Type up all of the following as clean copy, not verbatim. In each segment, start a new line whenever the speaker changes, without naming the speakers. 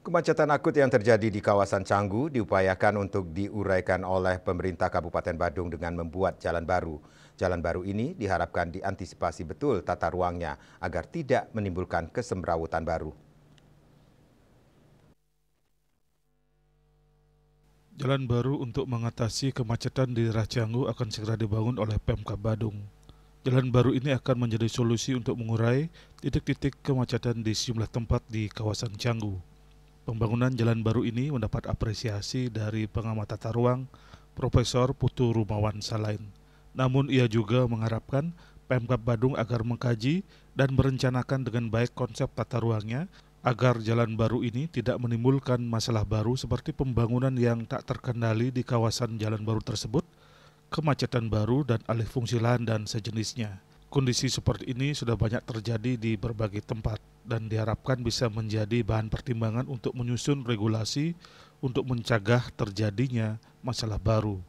Kemacetan akut yang terjadi di kawasan Canggu diupayakan untuk diuraikan oleh pemerintah Kabupaten Badung dengan membuat jalan baru. Jalan baru ini diharapkan diantisipasi betul tata ruangnya agar tidak menimbulkan kesemrawutan baru.
Jalan baru untuk mengatasi kemacetan di daerah Canggu akan segera dibangun oleh Pemkab Badung. Jalan baru ini akan menjadi solusi untuk mengurai titik-titik kemacetan di sejumlah tempat di kawasan Canggu. Pembangunan jalan baru ini mendapat apresiasi dari pengamat tata ruang Profesor Putu Rumawan Salain. Namun ia juga mengharapkan Pemkab Badung agar mengkaji dan merencanakan dengan baik konsep tata ruangnya agar jalan baru ini tidak menimbulkan masalah baru seperti pembangunan yang tak terkendali di kawasan jalan baru tersebut, kemacetan baru dan alih fungsi lahan dan sejenisnya. Kondisi seperti ini sudah banyak terjadi di berbagai tempat dan diharapkan bisa menjadi bahan pertimbangan untuk menyusun regulasi untuk mencegah terjadinya masalah baru.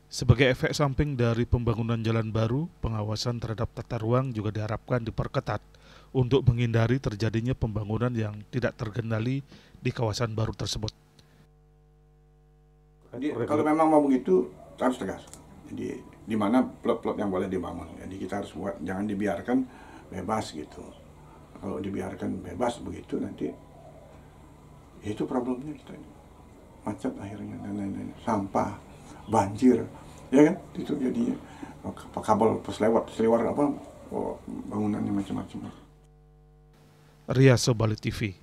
Sebagai efek samping dari pembangunan jalan baru, pengawasan terhadap tata ruang juga diharapkan diperketat untuk menghindari terjadinya pembangunan yang tidak terkendali di kawasan baru tersebut.
Jadi kalau memang mau begitu harus tegas. Jadi di mana plot-plot yang boleh dibangun. Jadi kita harus buat, jangan dibiarkan bebas gitu. Kalau dibiarkan bebas begitu nanti itu problemnya kita macet akhirnya dan lain-lain, sampah, banjir, ya kan? Itu jadinya kabel selewar apa bangunannya macam-macam.
Ria Sobali TV.